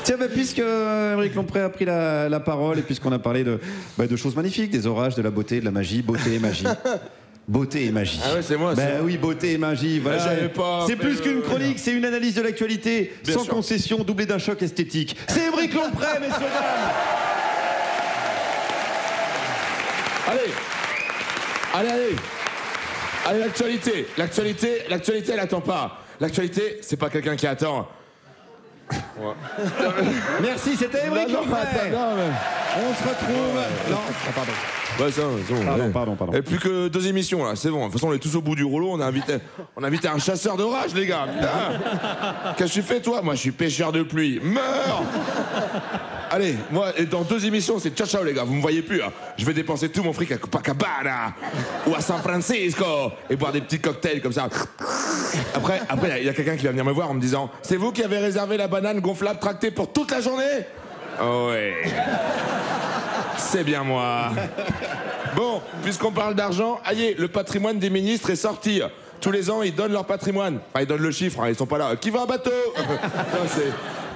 Tiens, puisque Émeric Lompré a pris la parole et puisqu'on a parlé de choses magnifiques, des orages, de la beauté, de la magie, beauté et magie. Beauté et magie. Ah ouais, c'est moi. Oui, beauté et magie. Voilà. C'est plus qu'une chronique, c'est une analyse de l'actualité, sans concession, doublée d'un choc esthétique. C'est Émeric Lompré, messieurs dames. Allez, l'actualité, elle attend pas. L'actualité, c'est pas quelqu'un qui attend. Ouais. Merci, c'était Émeric Lompré. On se retrouve. Non, pardon. Ouais, ça, c'est bon. Pardon. Et plus que 2 émissions là, c'est bon. De toute façon, on est tous au bout du rouleau. On a invité un chasseur d'orage, les gars. Qu'est-ce que tu fais, toi? Moi, je suis pêcheur de pluie. Meurs. Allez, moi, dans 2 émissions, c'est ciao ciao, les gars. Vous me voyez plus. Hein. Je vais dépenser tout mon fric à Copacabana ou à San Francisco et boire des petits cocktails comme ça. Après, il y a quelqu'un qui va venir me voir en me disant: c'est vous qui avez réservé la banane gonflable tractée pour toute la journée? Oh ouais. C'est bien moi. Bon, puisqu'on parle d'argent, allez, le patrimoine des ministres est sorti. Tous les ans, ils donnent leur patrimoine. Enfin, ils donnent le chiffre, hein, ils sont pas là. Qui va en bateau?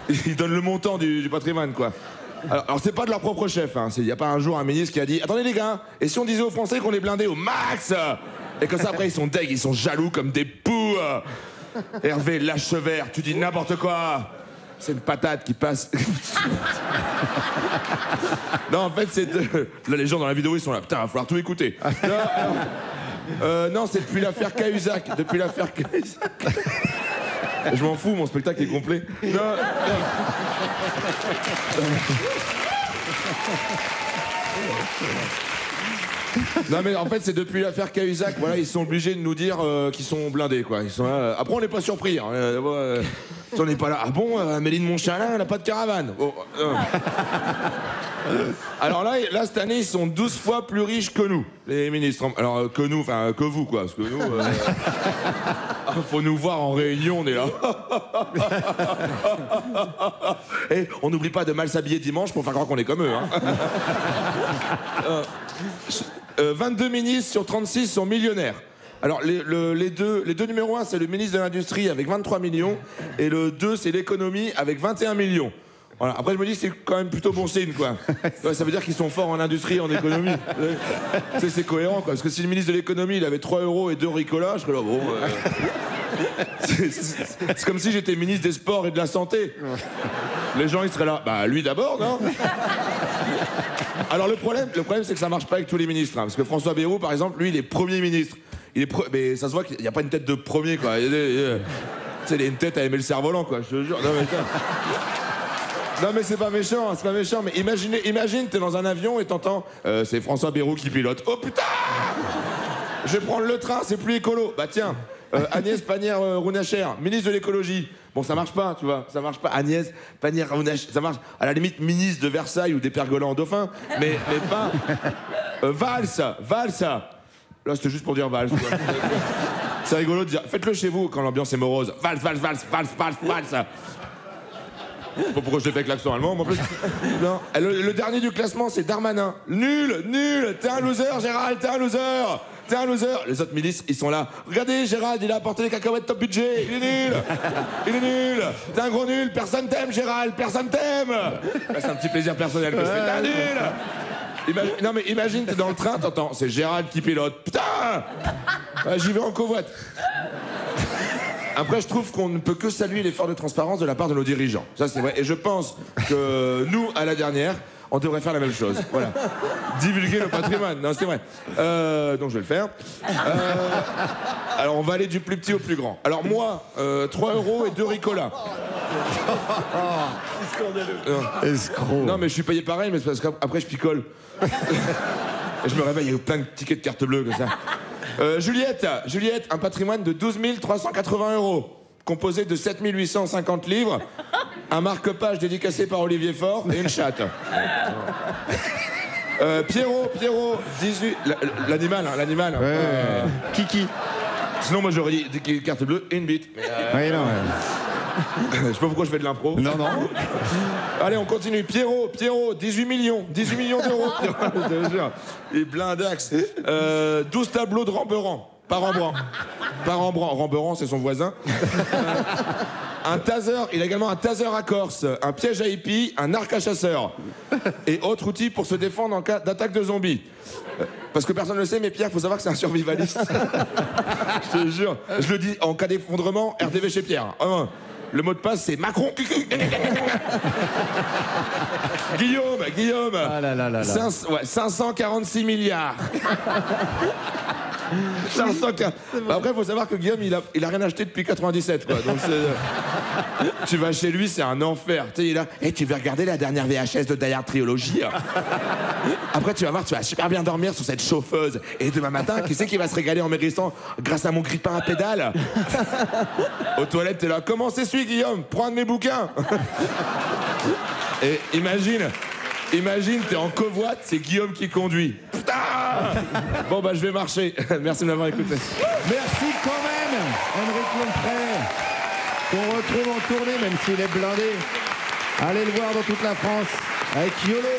Ils donnent le montant du patrimoine, quoi. Alors c'est pas de leur propre chef. Il n'y a pas un jour un ministre qui a dit: attendez les gars, et si on disait aux Français qu'on est blindés au max? Et comme ça, après, ils sont deg, ils sont jaloux comme des poux. Hervé, lâche ce verre, tu dis n'importe quoi. C'est une patate qui passe. Non, en fait, c'est... Là, les gens dans la vidéo, ils sont là. Putain, va falloir tout écouter. Non, c'est depuis l'affaire Cahuzac. Je m'en fous, mon spectacle est complet. Non mais en fait c'est depuis l'affaire Cahuzac, voilà, ils sont obligés de nous dire qu'ils sont blindés, quoi. Ils sont là. Après on n'est pas surpris, hein. On n'est pas là. Ah bon, Méline Montchalin, elle n'a pas de caravane. Oh, alors là cette année ils sont 12 fois plus riches que nous, les ministres. Alors que nous, enfin que vous, quoi, parce que nous faut nous voir en réunion, on est là. Et on n'oublie pas de mal s'habiller dimanche pour faire croire qu'on est comme eux, hein. 22 ministres sur 36 sont millionnaires. Alors les deux numéros 1, c'est le ministre de l'Industrie avec 23 millions et le 2 c'est l'économie avec 21 millions. Voilà. Après je me dis c'est quand même plutôt bon signe, quoi. Ouais, ça veut dire qu'ils sont forts en industrie et en économie. C'est cohérent, quoi. Parce que si le ministre de l'économie il avait 3 € et 2 Ricola, je serais là bon. C'est comme si j'étais ministre des Sports et de la Santé. Les gens ils seraient là, bah lui d'abord, non? Alors le problème c'est que ça marche pas avec tous les ministres, hein, parce que François Bayrou par exemple, lui il est Premier ministre. Mais ça se voit qu'il n'y a pas une tête de premier, quoi. Tu sais, il a une tête à aimer le cerf-volant, quoi, je te jure. Non mais c'est pas méchant, mais imagine t'es dans un avion et t'entends c'est François Bayrou qui pilote. Oh putain! Je vais prendre le train, c'est plus écolo. Bah tiens, Agnès Pannier-Runacher, ministre de l'écologie. Bon, ça marche pas, tu vois, ça marche pas. Agnès Pannier-Runacher, ça marche à la limite ministre de Versailles ou des pergolans en dauphin, mais pas... Valls. Là, c'était juste pour dire Valls, quoi. C'est rigolo de dire, faites-le chez vous quand l'ambiance est morose. Valls. Je sais pas pourquoi je l'ai fait avec l'accent allemand, mais en plus... Non. Le dernier du classement, c'est Darmanin. Nul. T'es un loser, Gérald, t'es un loser. Les autres milices, ils sont là. Regardez, Gérald, il a apporté des cacahuètes top budget. Il est nul. T'es un gros nul. Personne t'aime, Gérald. Personne t'aime. Là, c'est un petit plaisir personnel que je fais. T'es un nul. Non, mais imagine, t'es dans le train, t'entends, c'est Gérald qui pilote. Putain. J'y vais en covoite. Après, je trouve qu'on ne peut que saluer l'effort de transparence de la part de nos dirigeants. Ça, c'est vrai. Et je pense que nous, à la dernière, on devrait faire la même chose. Voilà. Divulguer le patrimoine. Non, c'est vrai. Donc, je vais le faire. Alors, on va aller du plus petit au plus grand. Alors, moi, 3 € et 2 Ricola. C'est scandaleux. Escroc. Non, mais je suis payé pareil, mais c'est parce qu'après, je picole. Et je me réveille, il y a plein de tickets de carte bleue comme ça. Juliette, un patrimoine de 12 380 €, composé de 7 850 livres, un marque-page dédicacé par Olivier Faure et une chatte. Pierrot, 18... L'animal. Kiki. Sinon, moi, j'aurais dit carte bleue et une bite. Oui, non, Je sais pas pourquoi je fais de l'impro. Non. Allez, on continue. Pierrot, 18 millions d'euros. Je te jure. Et blindax. 12 tableaux de Rembrandt. Par Rembrandt. Rembrandt, c'est son voisin. un taser, il a également un taser à corse, un piège à hippie, un arc à chasseur. Et autres outils pour se défendre en cas d'attaque de zombies. Parce que personne ne le sait, mais Pierre, faut savoir que c'est un survivaliste. Je te jure. Je le dis, en cas d'effondrement, RDV chez Pierre. Le mot de passe, c'est Macron. Guillaume. Ah là là là là. 546 milliards. 540. Après, il faut savoir que Guillaume, il a rien acheté depuis 97, quoi. Donc tu vas chez lui, c'est un enfer. Tu sais, il a. Hey, tu veux regarder la dernière VHS de Die Hard Trilogy? Après, tu vas voir, tu vas super bien dormir sur cette chauffeuse. Et demain matin, qui c'est qui va se régaler en maigrissant grâce à mon grille-pain à pédale? Aux toilettes, t'es là. Comment c'est celui, Guillaume? Prends un de mes bouquins. Et imagine, t'es en covoite, c'est Guillaume qui conduit. Putain! Bon, bah, je vais marcher. Merci de m'avoir écouté. Merci quand même, Émeric Lompré, qu'on retrouve en tournée, même s'il est blindé. Allez le voir dans toute la France avec YOLO.